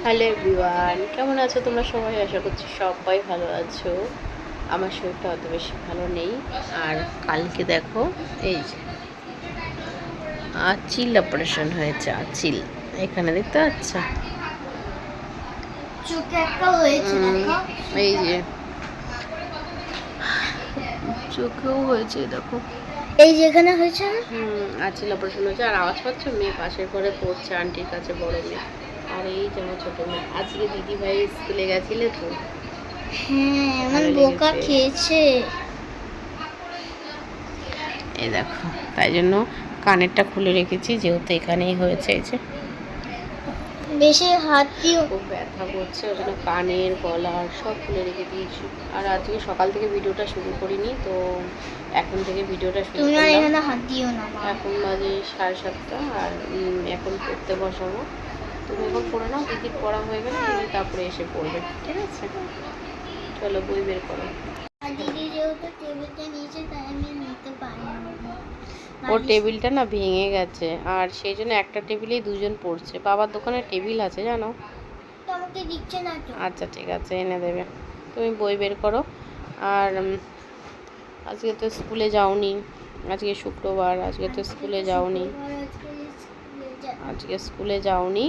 Hello everyone, কেমন আছো তোমরা সবাই? আশা করছি সবাই ভালো আছো। আমার শরীরটা অত বেশি ভালো নেই। আর কালকে দেখো, এই যে আঁচিল অপারেশন হয়েছে। আঁচিল এখানে দেখতে পাচ্ছ? চোখে একটা হয়েছে দেখো, এই যে চোখেও হয়েছে দেখো। এই যেখানে হয়েছে না। আঁচিল অপারেশন হয়েছে। আর আওয়াজ পাচ্ছ? মেয়ে পাশের ঘরে পড়ছে, আন্টির কাছে, বড় মেয়ে। আর এই যে আমার ছোটো মেয়ে। আজকে দিদি ভাই স্কুলে গেছিলে তো? হ্যাঁ, আমার ভালো বোকা লেগেছে। খেয়েছে। এই দেখো, তাই জন্য কানেরটা খুলে রেখেছি, যেহেতু এখানেই হয়েছে। এই যে বেশি হাত দিও। খুব ব্যথা করছে, ওই জন্য কানের গলার সব খুলে রেখে দিয়েছি। আর আজকে সকাল থেকে ভিডিওটা শুরু করিনি, তো এখন থেকে ভিডিওটা শুরু তুমি আর করলাম। এখানে হাত দিও না মা। এখন বাজে 7:30, আর এখন পড়তে বসাবো। তুমি এখন পড়ে নাও, দিদির পড়া হয়ে গেলে তুমি তারপরে এসে পড়বে, ঠিক আছে? চলো বই বের করো। আর দিদি যেহেতু টেবিলটা নিয়েছে তাই আমি নিতে পারিনি। ওর টেবিলটা না ভেঙে গেছে, আর সেই জন্য একটা টেবিলেই দুজন পড়ছে। বাবার দোকানে টেবিল আছে জানো? তো আমাকে দিচ্ছে না তো। আচ্ছা ঠিক আছে, এনে দেবে। তুমি বই বের করো। আর আজকে তো স্কুলে যাওনি, আজকে শুক্রবার, আজকে তো স্কুলে যাওনি। আজকে স্কুলে যাওনি,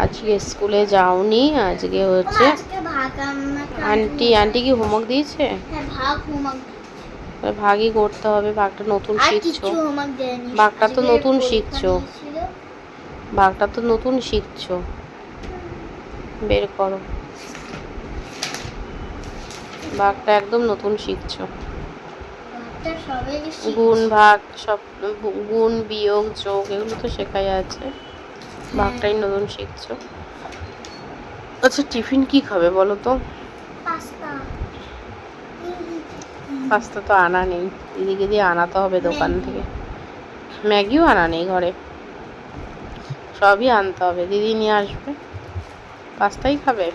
আজকে স্কুলে যাওনি। আজকে হচ্ছে আন্টি কি হোমওয়ার্ক দিয়েছে? হ্যাঁ, ভাগ হোমওয়ার্ক। ভাগই করতে হবে, ভাগটা নতুন আর শিখছো। কিছু হোমওয়ার্ক দেয়নি। ভাগটা তো আজকে নতুন পরীক্ষা শিখছো, নিয়েছিল। ভাগটা তো নতুন শিখছো। বের করো, ভাগটা একদম নতুন শিখছো। ভাগটা সবাই শিখছে। গুণ ভাগ সব, গুণ বিয়োগ যোগ এগুলো তো শেখাই আছে, ভাগটাই নতুন শিখছো। আচ্ছা টিফিন কি খাবে বলো তো? পাস্তা। পাস্তা তো আনা নেই, দিদিকে দিয়ে আনাতে হবে দোকান থেকে। ম্যাগিও আনা নেই ঘরে, সবই আনতে হবে, দিদি নিয়ে আসবে। পাস্তাই খাবে?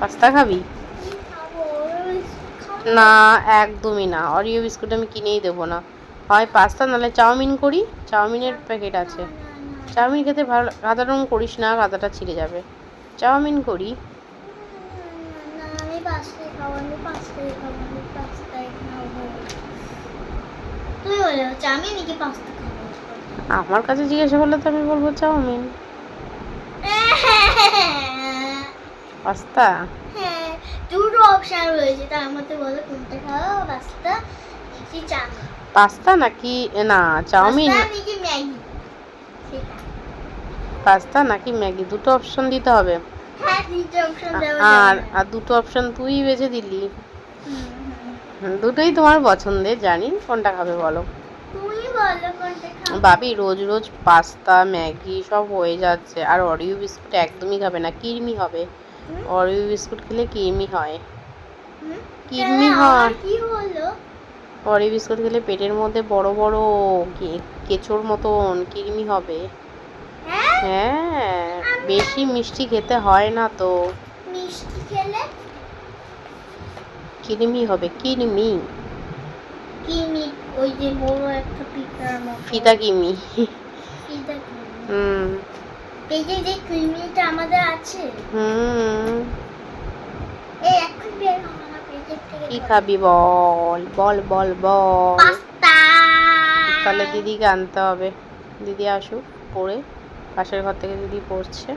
পাস্তা খাবি? না, একদমই না, অরিও বিস্কুট আমি কিনেই দেবো না। হয় পাস্তা, নাহলে চাউমিন করি, চাউমিনের প্যাকেট আছে। চাউমিন খেতে ভালো, কাদা রঙ করিস না, কাদাটা ছিঁড়ে যাবে। চাউমিন করি। আমি পাস্তাই খাবো, আমি পাস্তাই খাবো, আমি পাস্তাই খাবো। তুই বলে চাউমিন নাকি পাস্তা খাবো? আমার কাছে জিজ্ঞাসা করলে তো আমি বলবো চাউমিন। পাস্তা? হ্যাঁ, দুটো অপশন রয়েছে, তার মধ্যে বলো কোনটা খাবো, পাস্তা নাকি চাউমিন? পাস্তা নাকি না চাউমিন? পাস্তা নাকি ম্যাগি? সেটা। পাস্তা নাকি ম্যাগি, দুটো অপশন দিতে হবে। হ্যাঁ, তিনটে অপশন দেওয়া আর যাবে। আর দুটো অপশন তুই বেছে দিলি। দুটোই তোমার পছন্দের, জানি কোনটা খাবে বলো। তুমি বলো কোনটা খাবো। ভাবি রোজ রোজ পাস্তা ম্যাগি সব হয়ে যাচ্ছে, আর অরিও বিস্কুট একদমই খাবে না, কিরমি হবে। অরিও বিস্কুট খেলে কিরমি হয়, কিরমি হয়। কি হলো? অরিও বিস্কুট খেলে পেটের মধ্যে বড় বড় কেঁচোর মতন কিরমি হবে। হ্যাঁ, বেশি মিষ্টি খেতে হয় না তো। মিষ্টি খেলে কিরমি হবে, কিরমি। কিমি, ওই যে বড় একটা পিঁপড়ার মতো। ফিদা কিমি। ফিদা কিমি। হুম পেটে যে কিমিটা আমাদের আছে, এই এখন বের হবে না পেটের থেকে। কি খাবি বল বল বল বল। পাস্তা। তাহলে দিদিকে আনতে হবে, দিদি আসুক পড়ে, পাশের ঘর থেকে দিদি পড়ছে,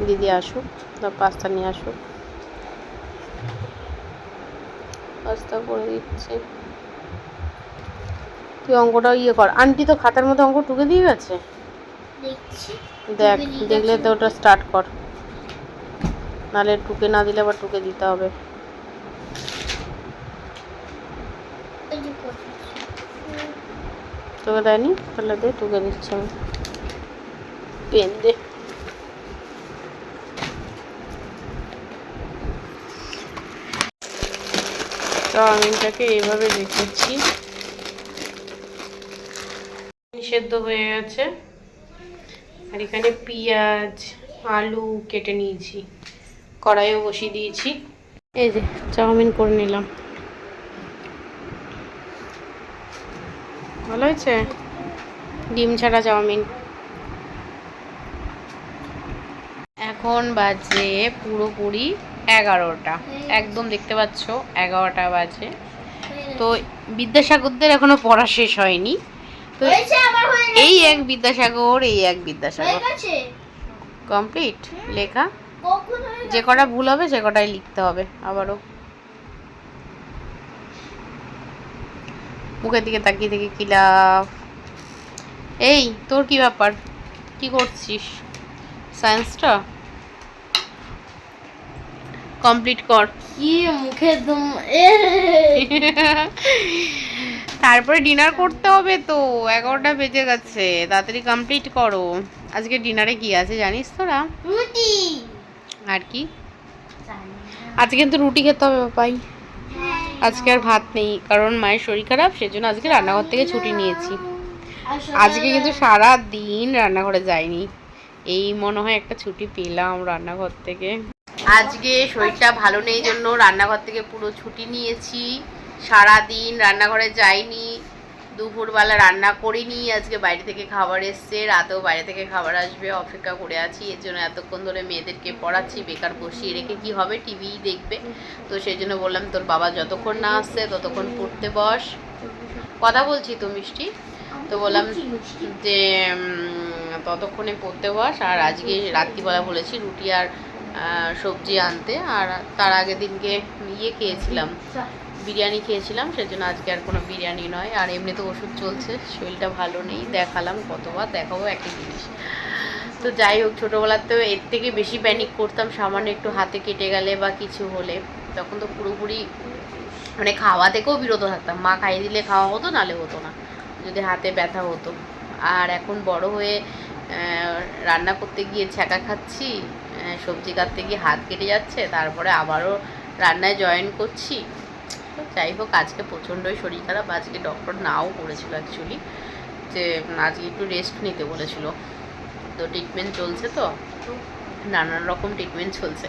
দিদি আসুক, পাস্তা নিয়ে আসুক। পাস্তা করে দিচ্ছি। তুই অঙ্কটা ইয়ে কর, আন্টি তো খাতার মধ্যে অঙ্ক টুকে দিয়ে গেছে। দেখছি, দেখ, দেখলে তো ওটা স্টার্ট কর, নাহলে টুকে না দিলে আবার টুকে দিতে হবে। টুকে দেয়নি, তাহলে দে, টুকে দিচ্ছি আমি। পেন দে। চাউমিনটাকে এইভাবে রেখেছি, সেদ্ধ হয়ে গেছে। আর এখানে পেঁয়াজ আলু কেটে নিয়েছি, কড়াইও বসিয়ে দিয়েছি। এই যে চাউমিন করে নিলাম, ভালো হয়েছে। ডিম ছাড়া চাউমিন। এখন বাজে পুরোপুরি 11টা, একদম দেখতে পাচ্ছ 11টা বাজে। তো বিদ্যাসাগরদের এখনো পড়া শেষ হয়নি। তো এই এক বিদ্যাসাগর, এই এক বিদ্যাসাগর কমপ্লিট লেখা। যে কটা ভুল হবে সে কটাই লিখতে হবে আবারও। মুখের দিকে তাকিয়ে থেকে কি লাভ? এই তোর কি ব্যাপার, কি করছিস? সায়েন্সটা কমপ্লিট কর। কি মুখে একদম তারপরে ডিনার করতে হবে তো, 11টা বেজে গেছে, তাড়াতাড়ি কমপ্লিট করো। আজকে ডিনারে কি আছে জানিস তোরা? রুটি। আর কি? আজকে কিন্তু রুটি খেতে হবে পাপাই। আজকে আর ভাত নেই, কারণ মায়ের শরীর খারাপ, সেজন্য আজকে রান্নাঘর থেকে ছুটি নিয়েছি। আজকে কিন্তু সারা দিন রান্নাঘরে যাইনি, এই মনে হয় একটা ছুটি পেলাম রান্নাঘর থেকে। আজকে শরীরটা ভালো নেই জন্য রান্নাঘর থেকে পুরো ছুটি নিয়েছি, সারা দিন রান্নাঘরে যাইনি, দুপুরবেলা রান্না করিনি। আজকে বাইরে থেকে খাবার এসছে, রাতেও বাইরে থেকে খাবার আসবে, অপেক্ষা করে আছি। এর জন্য এতক্ষণ ধরে মেয়েদেরকে পড়াচ্ছি, বেকার বসিয়ে রেখে কি হবে, টিভি দেখবে। তো সেই জন্য বললাম তোর বাবা যতক্ষণ না আসছে ততক্ষণ পড়তে বস। কথা বলছি তো মিষ্টি, তো বললাম যে ততক্ষণে পড়তে বস। আর আজকে রাত্রিবেলা বলেছি রুটি আর সবজি আনতে, আর তার আগের দিনকে খেয়েছিলাম, বিরিয়ানি খেয়েছিলাম, সেজন্য আজকে আর কোনো বিরিয়ানি নয়। আর এমনি তো ওষুধ চলছে, শরীরটা ভালো নেই, দেখালাম, কতবার দেখাবো একই জিনিস। তো যাই হোক, ছোটোবেলাতেও এর থেকে বেশি প্যানিক করতাম, সামান্য একটু হাতে কেটে গেলে বা কিছু হলে, তখন তো পুরোপুরি মানে খাওয়া থেকেও বিরত থাকতাম। মা খাইয়ে দিলে খাওয়া হতো, নালে হতো না, যদি হাতে ব্যথা হতো। আর এখন বড় হয়ে রান্না করতে গিয়ে ছ্যাঁকা খাচ্ছি, সবজি কাটতে গিয়ে হাত কেটে যাচ্ছে, তারপরে আবারও রান্নায় জয়েন করছি। যাই হোক, আজকে প্রচণ্ডই শরীর খারাপ। আজকে ডক্টর নাও করেছিল অ্যাকচুয়ালি, যে আজকে একটু রেস্ট নিতে বলেছিল। তো ট্রিটমেন্ট চলছে, তো নানান রকম ট্রিটমেন্ট চলছে,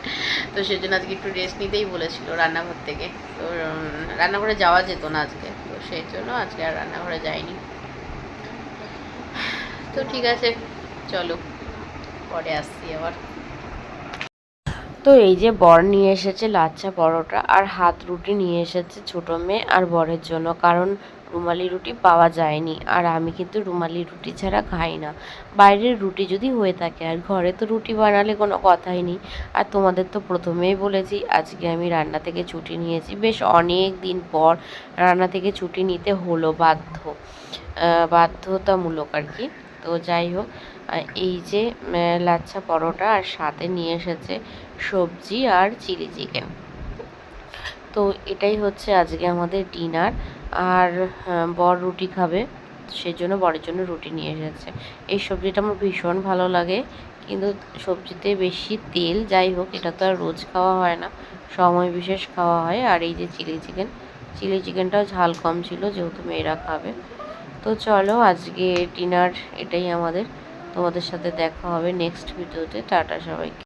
তো সেজন্য আজকে একটু রেস্ট নিতেই বলেছিল রান্নাঘর থেকে। তো রান্নাঘরে যাওয়া যেত না আজকে, তো সেই জন্য আজকে আর রান্নাঘরে যাইনি। তো ঠিক আছে, চলো পরে আসছি আবার। তো এই যে বর নিয়ে এসেছে লাচ্ছা পরোটা আর হাত রুটি নিয়ে এসেছে ছোটো মেয়ে আর বরের জন্য, কারণ রুমালি রুটি পাওয়া যায়নি। আর আমি কিন্তু রুমালি রুটি ছাড়া খাই না, বাইরের রুটি যদি হয়ে থাকে, আর ঘরে তো রুটি বানালে কোনো কথাই নেই। আর তোমাদের তো প্রথমেই বলেছি আজকে আমি রান্না থেকে ছুটি নিয়েছি, বেশ অনেক দিন পর রান্না থেকে ছুটি নিতে হলো, বাধ্যতামূলক আর কি। তো যাই হোক, এই যে লাচ্ছা পরোটা আর সাথে নিয়ে এসেছে সবজি আর চিলি চিকেন। তো এটাই হচ্ছে আজকে আমাদের ডিনার। আর বর রুটি খাবে, সেজন্য বরের জন্য রুটি নিয়ে এসেছে। এই সবজিটা আমার ভীষণ ভালো লাগে, কিন্তু সবজিতে বেশি তেল। যাই হোক, এটা তো আর রোজ খাওয়া হয় না, সময় বিশেষ খাওয়া হয়। আর এই যে চিলি চিকেনটাও ঝাল কম ছিল, যেহেতু মেয়েরা খাবে। তো চলো, আজকে ডিনার এটাই আমাদের। তোমাদের সাথে দেখা হবে নেক্সট ভিডিওতে। টাটা সবাইকে।